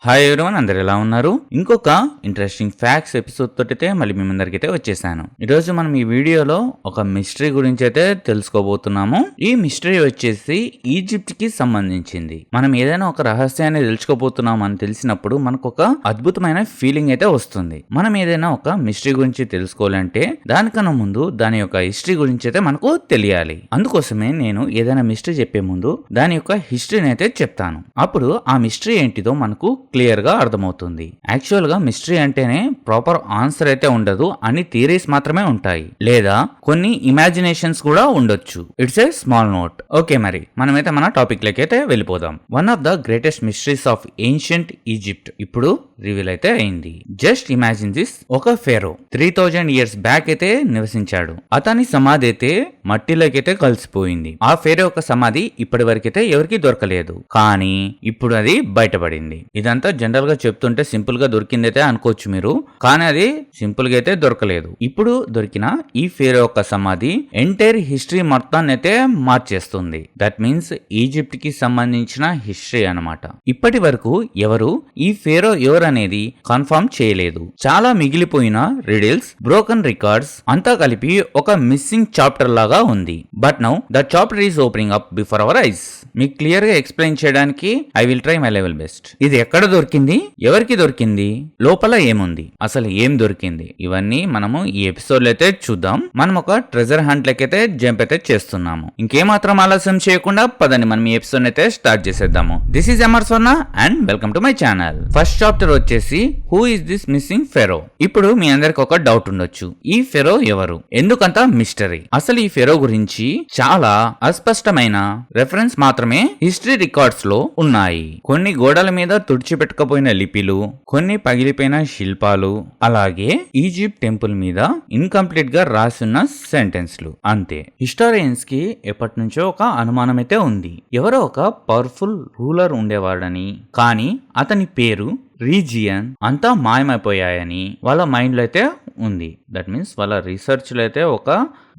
Hi everyone, అందరు ఎలా ఉన్నారు? ఇంకొక ఇంట్రెస్టింగ్ ఫ్యాక్ట్స్ ఎపిసోడ్ తోటైతే మళ్ళీ మీ ముందరికైతే వచ్చేసాను. ఈరోజు మనం ఈ వీడియోలో ఒక మిస్టరీ గురించి అయితే తెలుసుకోబోతున్నాము. ఈ మిస్టరీ వచ్చేసి ఈజిప్ట్ కి సంబంధించింది. మనం ఏదైనా ఒక రహస్యాన్ని తెలుసుకోబోతున్నాం అని తెలిసినప్పుడు మనకు ఒక అద్భుతమైన ఫీలింగ్ అయితే వస్తుంది. మనం ఏదైనా ఒక మిస్టరీ గురించి తెలుసుకోవాలంటే దానికన్నా ముందు దాని యొక్క హిస్టరీ గురించి అయితే మనకు తెలియాలి. అందుకోసమే నేను ఏదైనా మిస్టరీ చెప్పే ముందు దాని యొక్క హిస్టరీని అయితే చెప్తాను. అప్పుడు ఆ మిస్టరీ ఏంటిదో మనకు క్లియర్ గా అర్థమవుతుంది. యాక్చువల్ గా మిస్టరీ అంటేనే ప్రాపర్ ఆన్సర్ అయితే ఉండదు, అన్ని థియరీస్ మాత్రమే ఉంటాయి, లేదా కొన్ని ఇమాజినేషన్స్ కూడా ఉండొచ్చు. It's a small note. Okay, మరి మనమైతే మన టాపిక్ లకి అయితే వెళ్ళిపోదాం. One of the greatest mysteries of ancient Egypt ఇప్పుడు రివీల్ అయితే అయింది. Just imagine this. ఒక ఫేరో 3000 ఇయర్స్ బ్యాక్ అయితే నివసించాడు. అతని సమాధి అయితే మట్టిలోకి అయితే కలిసిపోయింది. ఆ ఫేరో యొక్క సమాధి ఇప్పటి వరకైతే ఎవరికి దొరకలేదు, కానీ ఇప్పుడు అది బయటపడింది. ఇదంతా జనరల్ గా చెప్తుంటే సింపుల్ గా దొరికిందైతే అనుకోవచ్చు మీరు, కానీ అది సింపుల్ గా అయితే దొరకలేదు. ఇప్పుడు దొరికిన ఈ ఫేరో యొక్క సమాధి ఎంటైర్ హిస్టరీ మొత్తాన్ని అయితే మార్చేస్తుంది. దట్ మీన్స్ ఈజిప్ట్ కి సంబంధించిన హిస్టరీ అన్నమాట. ఇప్పటి వరకు ఎవరు ఈ ఫేరో ఎవరు అనేది కన్ఫర్మ్ చేయలేదు. చాలా మిగిలిపోయిన రిడిల్స్, బ్రోకన్ రికార్డ్స్ అంతా కలిపి ఒక మిస్సింగ్ చాప్టర్ లాగా ఉంది. But now the chapter is opening up before our eyes. మీకు క్లియర్ గా ఎక్స్ప్లెయిన్ చేయడానికి I will try my level best. ఇది ఎక్కడ దొరికింది, ఎవరికి దొరికింది, లోపల ఏముంది, అసలు ఏం దొరికింది, ఇవన్నీ మనము ఈ ఎపిసోడ్ లో అయితే చూద్దాం. మనం ఒక ట్రెజర్ హంట్ లకైతే జంప్ అయితే చేస్తున్నాము. ఇంకేమాత్రం ఆలస్యం చేయకుండా పదండి మనం ఈ ఎపిసోడ్ అయితే స్టార్ట్ చేసేద్దాము. దిస్ ఈజ్ ఎమర్ సోనా and welcome to my channel. First chapter వచ్చేసి who is this missing pharaoh. ఇప్పుడు మీ అందరికి ఒక డౌట్ ఉండొచ్చు, ఈ ఫెరో ఎవరు, ఎందుకంత మిస్టరీ? అసలు ఈ ఫెరో గురించి చాలా అస్పష్టమైన రెఫరెన్స్ మాత్రమే హిస్టరీ రికార్డ్స్ లో ఉన్నాయి. కొన్ని గోడల మీద తుడిచిపెట్టకపోయిన లిపిలు, కొన్ని పగిలిపోయిన శిల్పాలు, అలాగే ఈజిప్ట్ టెంపుల్ మీద ఇన్కంప్లీట్ గా రాసున్న సెంటెన్స్లు, అంతే. హిస్టారియన్స్ కి ఎప్పటి నుంచో ఒక అనుమానం అయితే ఉంది. ఎవరో ఒక పవర్ఫుల్ రూలర్ ఉండేవాడని, కానీ అతని పేరు, రీజియన్ అంతా మాయమైపోయాయని వాళ్ళ మైండ్ లో అయితే ఉంది. దట్ మీన్స్ వాళ్ళ రీసెర్చ్ లో అయితే ఒక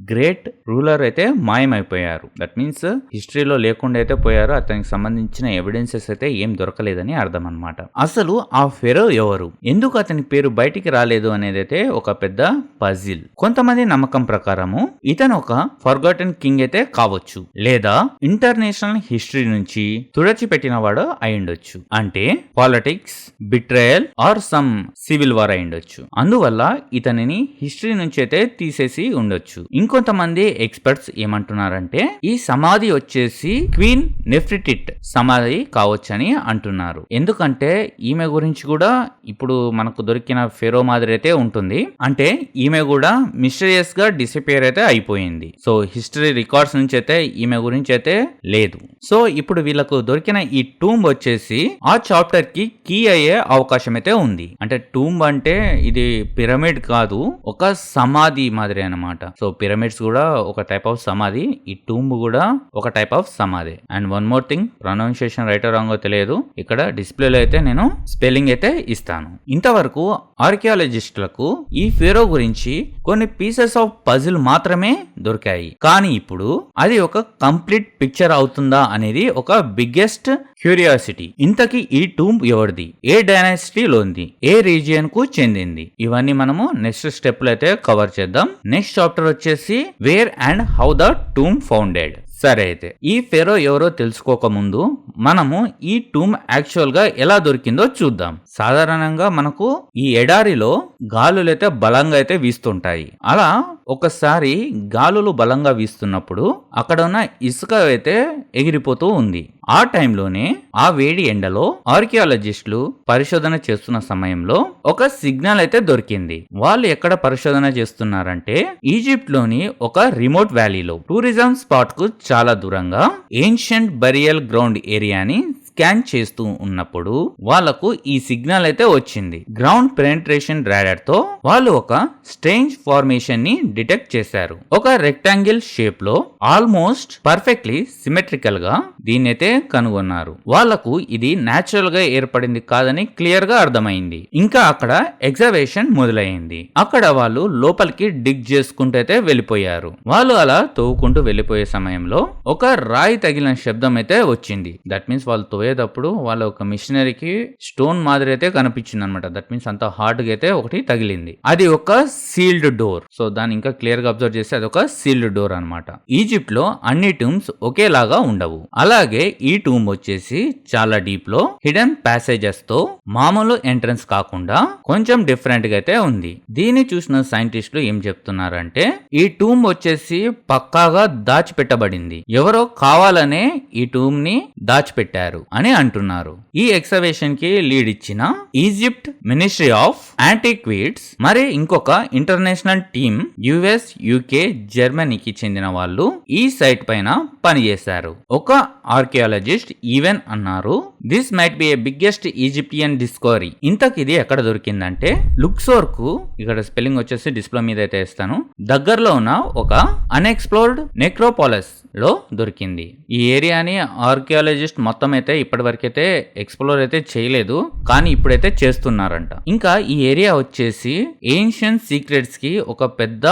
గ్రేట్ రూలర్ అయితే మాయమైపోయారు. దట్ మీన్స్ హిస్టరీలో లేకుండా అయితే పోయారు. అతనికి సంబంధించిన ఎవిడెన్సెస్ అయితే ఏం దొరకలేదని అర్థం అనమాట. అసలు ఆ ఫెరో ఎవరు, ఎందుకు అతని పేరు బయటికి రాలేదు అనేది అయితే ఒక పెద్ద పజిల్. కొంతమంది నమ్మకం ప్రకారము ఇతను ఒక ఫర్గాటెన్ కింగ్ అయితే కావచ్చు, లేదా ఇంటర్నేషనల్ హిస్టరీ నుంచి తుడచిపెట్టిన వాడు అయ్యుండొచ్చు. అంటే politics, betrayal or some civil war అయ్యుండొచ్చు. అందువల్ల ఇతనిని హిస్టరీ నుంచి అయితే తీసేసి ఉండొచ్చు. ఇంకొంతమంది ఎక్స్పర్ట్స్ ఏమంటున్నారంటే ఈ సమాధి వచ్చేసి క్వీన్ నెఫ్రిటిట్ సమాధి కావచ్చని అంటున్నారు. ఎందుకంటే ఈమె గురించి కూడా ఇప్పుడు మనకు దొరికిన ఫెరో మాదిరి అయితే ఉంటుంది. అంటే ఈమె కూడా మిస్టీరియస్ గా డిసపియర్ అయితే అయిపోయింది. సో హిస్టరీ రికార్డ్స్ నుంచి అయితే ఈమె గురించి అయితే లేదు. సో ఇప్పుడు వీళ్ళకు దొరికిన ఈ టూంబ్ వచ్చేసి ఆ చాప్టర్ కి కీ అయ్యే అవకాశం అయితే ఉంది. అంటే టూంబ్ అంటే ఇది పిరమిడ్ కాదు, ఒక సమాధి మాదిరి అన్నమాట. సో పిరమిడ్స్ కూడా ఒక టైప్ ఆఫ్ సమాధి, ఈ టూంబ్ కూడా ఒక టైప్ ఆఫ్ సమాధి. And one more thing, pronunciation right రాంగో తెలియదు, ఇక్కడ డిస్ప్లేలో అయితే నేను స్పెల్లింగ్ అయితే ఇస్తాను. ఇంతవరకు ఆర్కియాలజిస్టులకు ఈ ఫేరో గురించి కొన్ని పీసెస్ ఆఫ్ పజిల్ మాత్రమే దొరికాయి, కానీ ఇప్పుడు అది ఒక కంప్లీట్ పిక్చర్ అవుతుందా అనేది ఒక బిగ్గెస్ట్ క్యూరియాసిటీ. ఇంతకీ ఈ టూంబ్ ఎవరిది, ఏ డైనాసిటీలోంది, ఏ రీజియన్ కు చెందింది, ఇవన్నీ మనము నెక్స్ట్ స్టెప్ లో అయితే కవర్ చేద్దాం. నెక్స్ట్ చాప్టర్ వచ్చేసి where and how the tomb founded. సరే, అయితే ఈ ఫెరో ఎవరో తెలుసుకోక ముందు మనము ఈ టూంబ్ యాక్చువల్ గా ఎలా దొరికిందో చూద్దాం. సాధారణంగా మనకు ఈ ఎడారిలో గాలులు అయితే బలంగా అయితే వీస్తుంటాయి. అలా ఒకసారి గాలులు బలంగా వీస్తున్నప్పుడు అక్కడ ఉన్న ఇసుక అయితే ఎగిరిపోతూ ఉంది. ఆ టైంలోనే ఆ వేడి ఎండలో ఆర్కియాలజిస్టులు పరిశోధన చేస్తున్న సమయంలో ఒక సిగ్నల్ అయితే దొరికింది. వాళ్ళు ఎక్కడ పరిశోధన చేస్తున్నారంటే ఈజిప్ట్ లోని ఒక రిమోట్ వ్యాలీలో, టూరిజం స్పాట్ కు చాలా దూరంగా ఏన్షియంట్ బరియల్ గ్రౌండ్ ఏరియాని స్కాన్ చేస్తూ ఉన్నప్పుడు వాళ్లకు ఈ సిగ్నల్ అయితే వచ్చింది. గ్రౌండ్ పెనెట్రేషన్ రాడార్ తో వాళ్ళు ఒక స్ట్రేంజ్ ఫార్మేషన్ ని డిటెక్ట్ చేశారు. ఒక రెక్టాంగిల్ షేప్ లో ఆల్మోస్ట్ పర్ఫెక్ట్లీ సిమెట్రికల్ గా దీన్నైతే కనుగొన్నారు. వాళ్లకు ఇది నేచురల్ గా ఏర్పడింది కాదని క్లియర్ గా అర్థమైంది. ఇంకా అక్కడ ఎగ్జావేషన్ మొదలైంది. అక్కడ వాళ్ళు లోపలికి డిగ్ చేసుకుంటూ అయితే వెళ్ళిపోయారు. వాళ్ళు అలా తవ్వుకుంటూ వెళ్ళిపోయే సమయంలో ఒక రాయి తగిలిన శబ్దం అయితే వచ్చింది. దట్ మీన్స్ వాళ్ళు పోయేటప్పుడు వాళ్ళ ఒక మిషనరీకి స్టోన్ మాదిరి అయితే కనిపించింది అనమాట. దట్ మీన్స్ అంత హార్డ్ గా అయితే ఒకటి తగిలింది. అది ఒక సీల్డ్ డోర్. సో దాన్ని ఇంకా క్లియర్ గా అబ్జర్వ్ చేస్తే అది ఒక సీల్డ్ డోర్ అనమాట. ఈజిప్ట్ లో అన్ని టూమ్స్ ఒకేలాగా ఉండవు. అలాగే ఈ టూమ్ వచ్చేసి చాలా డీప్ లో హిడెన్ ప్యాసేజెస్ తో మామూలు ఎంట్రన్స్ కాకుండా కొంచెం డిఫరెంట్ గా అయితే ఉంది. దీన్ని చూసిన సైంటిస్టులు ఏం చెప్తున్నారంటే ఈ టూమ్ వచ్చేసి పక్కాగా దాచిపెట్టబడింది. ఎవరో కావాలనే ఈ టూమ్ ని దాచిపెట్టారు అని అంటున్నారు. ఈ ఎక్స్కవేషన్ కి లీడ్ ఇచ్చిన ఈజిప్ట్ మినిస్ట్రీ ఆఫ్ యాంటిక్విటీస్ మరి ఇంకొక ఇంటర్నేషనల్ టీమ్ యుఎస్, యూకే, జర్మనీకి చెందిన వాళ్ళు ఈ సైట్ పైన పనిచేశారు. ఒక ఆర్కియాలజిస్ట్ ఈవెన్ అన్నారు, this might be a biggest Egyptian discovery. ఇంతకు ఇది ఎక్కడ దొరికిందంటే లుక్సోర్ కు, ఇక్కడ స్పెల్లింగ్ వచ్చేసి డిస్ప్లే మీద అయితే ఇస్తాను, దగ్గరలో ఉన్న ఒక అన్ఎక్స్ప్లోర్డ్ నెక్రోపాలిస్ లో దొరికింది. ఈ ఏరియాని ఆర్కియాలజిస్ట్ మొత్తం అయితే ఇప్పటి వరకైతే ఎక్స్ప్లోర్ అయితే చేయలేదు, కానీ ఇప్పుడైతే చేస్తున్నారంట. ఇంకా ఈ ఏరియా వచ్చేసి ఏన్షియన్ సీక్రెట్స్ కి ఒక పెద్ద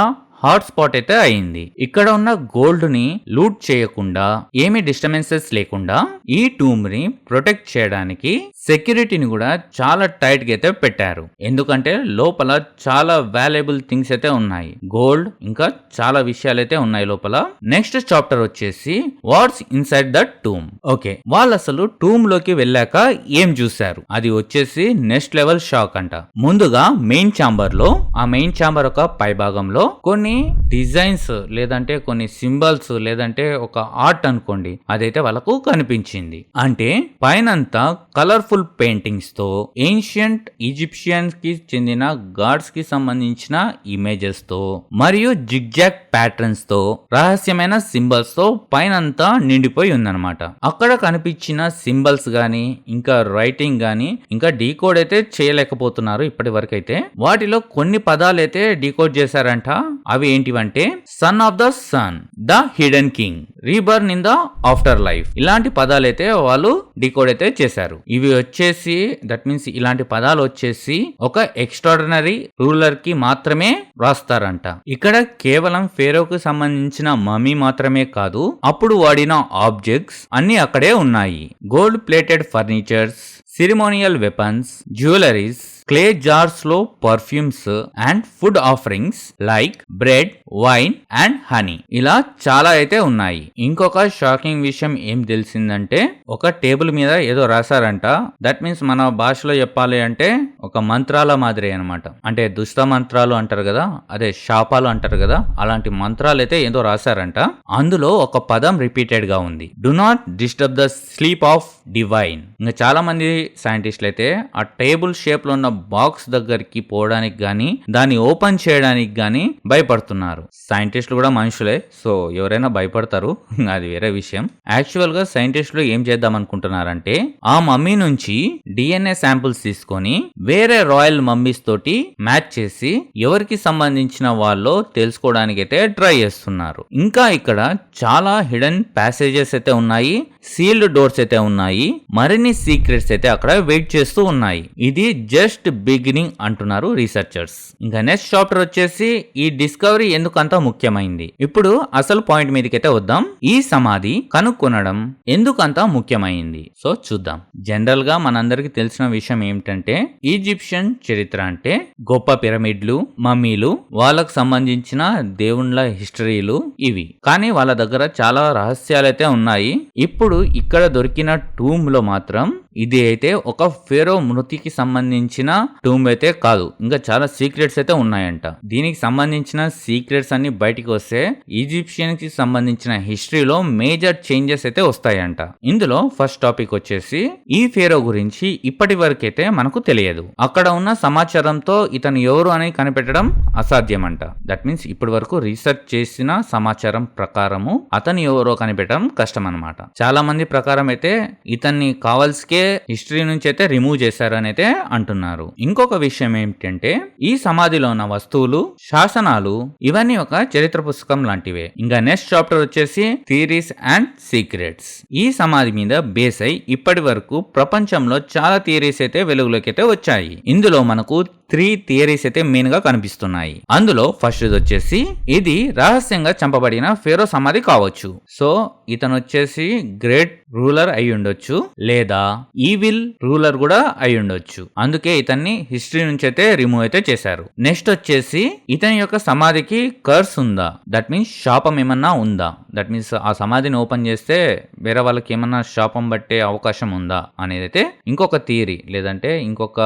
హాట్ స్పాట్ అయితే అయింది. ఇక్కడ ఉన్న గోల్డ్ ని లూట్ చేయకుండా, ఏమి డిస్టర్బెన్సెస్ లేకుండా ఈ టూమ్ ని ప్రొటెక్ట్ చేయడానికి సెక్యూరిటీని కూడా చాలా టైట్ గా అయితే పెట్టారు. ఎందుకంటే లోపల చాలా వాల్యుబుల్ థింగ్స్ అయితే ఉన్నాయి, గోల్డ్ ఇంకా చాలా విషయాలు అయితే ఉన్నాయి లోపల. నెక్స్ట్ చాప్టర్ వచ్చేసి what's inside the tomb. Okay, వాళ్ళు అసలు టూమ్ లోకి వెళ్ళాక ఏం చూశారు, అది వచ్చేసి నెక్స్ట్ లెవెల్ షాక్ అంట. ముందుగా మెయిన్ ఛాంబర్ లో, ఆ మెయిన్ ఛాంబర్ ఒక పై భాగంలో కొన్ని డిజైన్స్ లేదంటే కొన్ని సింబల్స్ లేదంటే ఒక ఆర్ట్ అనుకోండి, అదైతే వాళ్ళకు కనిపించింది. అంటే పైనంతా కలర్ఫుల్ పెయింటింగ్స్ తో ఏన్షియంట్ ఈజిప్షియన్స్ కి చెందిన గాడ్స్ కి సంబంధించిన ఇమేజెస్ తో మరియు జిగ్జాగ్ ప్యాటర్న్స్ తో రహస్యమైన సింబల్స్ తో పైనంతా నిండిపోయి ఉందన్నమాట. అక్కడ కనిపించిన సింబల్స్ గాని ఇంకా రైటింగ్ గాని ఇంకా డీకోడ్ అయితే చేయలేకపోతున్నారు ఇప్పటి వరకు అయితే. వాటిలో కొన్ని పదాలు అయితే డీకోడ్ చేశారంట. అవి ఏంటివంటే son of the sun, the hidden king, reborn in the after life, ఇలాంటి పదాలు అయితే వాళ్ళు డీకోడ్ అయితే చేశారు. ఇవి వచ్చేసి దట్ మీన్స్ ఇలాంటి పదాలు వచ్చేసి ఒక ఎక్స్ట్రాడినరీ రూలర్ కి మాత్రమే రాస్తారంట. ఇక్కడ కేవలం ఫేరోకు సంబంధించిన మమ్మీ మాత్రమే కాదు, అప్పుడు వాడిన ఆబ్జెక్ట్స్ అన్ని అక్కడే ఉన్నాయి. Gold plated furnitures, ceremonial weapons, jewelleries, clay jars లో perfumes and food offerings like bread, wine and honey, ఇలా చాలా అయితే ఉన్నాయి. ఇంకొక షాకింగ్ విషయం ఏం తెలిసిందంటే ఒక టేబుల్ మీద ఏదో రాశారంట. దట్ మీన్స్ మన భాషలో చెప్పాలి అంటే ఒక మంత్రాల మాదిరి అనమాట. అంటే దుష్ట మంత్రాలు అంటారు కదా, అదే శాపాలు అంటారు కదా, అలాంటి మంత్రాలు అయితే ఏదో రాశారంట. అందులో ఒక పదం రిపీటెడ్ గా ఉంది, do not disturb the sleep of divine. ఇంకా చాలా మంది సైంటిస్టులు అయితే ఆ టేబుల్ షేప్ లో ఉన్న బాక్స్ దగ్గరికి పోవడానికి గానీ దాన్ని ఓపెన్ చేయడానికి గానీ భయపడుతున్నారు. సైంటిస్టులు కూడా మనుషులే, సో ఎవరైనా భయపడతారు, అది వేరే విషయం. యాక్చువల్ గా సైంటిస్టులు ఏం చేద్దాం అనుకుంటున్నారంటే ఆ మమ్మీ నుంచి డిఎన్ఏ శాంపుల్స్ తీసుకొని వేరే రాయల్ మమ్మీస్ తోటి మ్యాచ్ చేసి ఎవరికి సంబంధించిన వాళ్ళో తెలుసుకోవడానికి అయితే ట్రై చేస్తున్నారు. ఇంకా ఇక్కడ చాలా హిడెన్ ప్యాసేజెస్ అయితే ఉన్నాయి, సీల్డ్ డోర్స్ అయితే ఉన్నాయి, మరిన్ని సీక్రెట్స్ అయితే అక్కడ వెయిట్ చేస్తూ ఉన్నాయి. ఇది జస్ట్ బిగినింగ్ అంటున్నారు రీసెర్చర్స్. ఇంకా నెక్స్ట్ చాప్టర్ వచ్చేసి ఈ డిస్కవరీ ఎందుకు అంత ముఖ్యమైంది. ఇప్పుడు అసలు పాయింట్ మీదకి అయితే వద్దాం. ఈ సమాధి కనుక్కొనడం ఎందుకు అంత ముఖ్యమైంది సో చూద్దాం. జనరల్ గా మనందరికి తెలిసిన విషయం ఏమిటంటే ఈజిప్షియన్ చరిత్ర అంటే గొప్ప పిరమిడ్లు, మమ్మీలు, వాళ్ళకు సంబంధించిన దేవుళ్ళ హిస్టరీలు ఇవి. కానీ వాళ్ళ దగ్గర చాలా రహస్యాలైతే ఉన్నాయి. ఇప్పుడు ఇక్కడ దొరికిన టూమ్ లో మాత్రం ఇది అయితే ఒక ఫేరో మృతికి సంబంధించిన టూమ్ అయితే కాదు, ఇంకా చాలా సీక్రెట్స్ అయితే ఉన్నాయంట. దీనికి సంబంధించిన సీక్రెట్స్ అన్ని బయటికి వస్తే ఈజిప్షియన్ కి సంబంధించిన హిస్టరీలో మేజర్ చేంజెస్ అయితే వస్తాయంట. ఇందులో ఫస్ట్ టాపిక్ వచ్చేసి ఈ ఫేరో గురించి ఇప్పటి వరకైతే మనకు తెలియదు. అక్కడ ఉన్న సమాచారంతో ఇతను ఎవరు అని కనిపెట్టడం అసాధ్యం అంట. దట్ మీన్స్ ఇప్పటి వరకు రీసెర్చ్ చేసిన సమాచారం ప్రకారము అతను ఎవరో కనిపెట్టడం కష్టం అనమాట. చాలా మంది ప్రకారం అయితే ఇతన్ని కావాల్సికే హిస్టరీ నుంచి అయితే రిమూవ్ చేశారని అయితే అంటున్నారు. ఇంకొక విషయం ఏమిటంటే ఈ సమాధిలో ఉన్న వస్తువులు, శాసనాలు ఇవన్నీ ఒక చరిత్ర పుస్తకం లాంటివే. ఇంకా నెక్స్ట్ చాప్టర్ వచ్చేసి థియరీస్ అండ్ సీక్రెట్స్. ఈ సమాధి మీద బేస్ అయి ఇప్పటి వరకు ప్రపంచంలో చాలా థియరీస్ అయితే వెలుగులోకి అయితే వచ్చాయి. ఇందులో మనకు 3 థియరీస్ అయితే మెయిన్ గా కనిపిస్తున్నాయి. అందులో ఫస్ట్ వచ్చేసి ఇది రహస్యంగా చంపబడిన ఫేరో సమాధి కావచ్చు. సో ఇతను వచ్చేసి గ్రేట్ రూలర్ అయి ఉండొచ్చు, లేదా ఈవిల్ రూలర్ కూడా అయి ఉండొచ్చు. అందుకే ఇతన్ని హిస్టరీ నుంచి అయితే రిమూవ్ అయితే చేశారు. నెక్స్ట్ వచ్చేసి ఇతని యొక్క సమాధికి కర్స్ ఉందా, దట్ మీన్స్ శాపం ఏమన్నా ఉందా, దట్ మీన్స్ ఆ సమాధిని ఓపెన్ చేస్తే వేరే వాళ్ళకి ఏమన్నా శాపం పట్టే అవకాశం ఉందా అనేది అయితే ఇంకొక థియరీ, లేదంటే ఇంకొక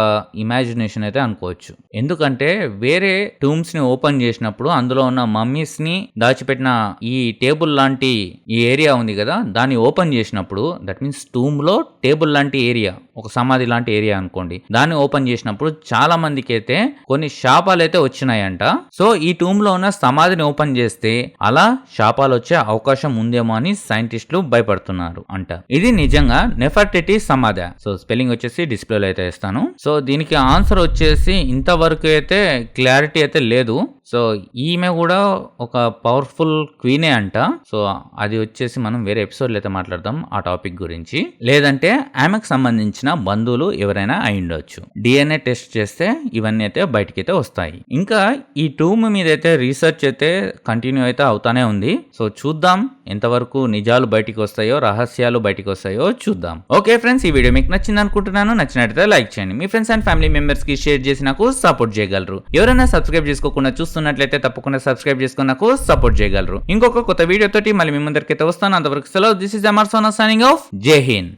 ఇమాజినేషన్ అయితే అనుకోవచ్చు. ఎందుకంటే వేరే టూమ్స్ ని ఓపెన్ చేసినప్పుడు అందులో ఉన్న మమ్మీస్ ని దాచిపెట్టిన ఈ టేబుల్ లాంటి ఈ ఏరియా ఉంది కదా, దాన్ని ఓపెన్ చేసినప్పుడు దట్ మీన్స్ టూమ్ లో టేబుల్ లాంటి ఏరియా, ఒక సమాధి లాంటి ఏరియా అనుకోండి, దాన్ని ఓపెన్ చేసినప్పుడు చాలా మందికి అయితే కొన్ని శాపాలు అయితే వచ్చినాయంట. సో ఈ టూమ్ లో ఉన్న సమాధిని ఓపెన్ చేస్తే అలా శాపాలు వచ్చే అవకాశం ఉందేమో అని సైంటిస్టులు భయపడుతున్నారు అంట. ఇది నిజంగా నెఫర్టిటీ సమాధి. సో స్పెల్లింగ్ వచ్చేసి డిస్ప్లేలో అయితే ఇస్తాను. సో దీనికి ఆన్సర్ వచ్చేసి ఇంతవరకు అయితే క్లారిటీ అయితే లేదు. సో ఈమె కూడా ఒక పవర్ఫుల్ క్వీనే అంట. సో అది వచ్చేసి మనం వేరే ఎపిసోడ్లో అయితే మాట్లాడదాం ఆ టాపిక్ గురించి. లేదంటే ఆమెకు సంబంధించిన బంధువులు ఎవరైనా అయి ఉండొచ్చు. డిఎన్ఏ టెస్ట్ చేస్తే ఇవన్నీ అయితే బయటికి అయితే వస్తాయి. ఇంకా ఈ టూమ్ మీద అయితే రీసెర్చ్ అయితే కంటిన్యూ అయితే అవుతానే ఉంది. సో చూద్దాం ఎంతవరకు నిజాలు బయటికి వస్తాయో, రహస్యాలు బయటికి వస్తాయో చూద్దాం. ఓకే ఫ్రెండ్స్, ఈ వీడియో మీకు నచ్చింది అనుకుంటున్నాను. నచ్చినట్లయితే లైక్ చేయండి, మీ ఫ్రెండ్స్ అండ్ ఫ్యామిలీ మెంబర్స్ కి షేర్ చేసి నాకు సపోర్ట్ చేయగలరు. ఎవరైనా సబ్స్క్రైబ్ చేసుకోకుండా చూస్తున్నట్లయితే తప్పకుండా సబ్స్క్రైబ్ చేసుకుని నాకు సపోర్ట్ చేయగలరు. ఇంకొక కొత్త వీడియో తోటి మళ్ళీ మీ ముందరికైతే వస్తాను. అంతవరకు సెలవు. This is Amar Sona signing off. జై హింద్.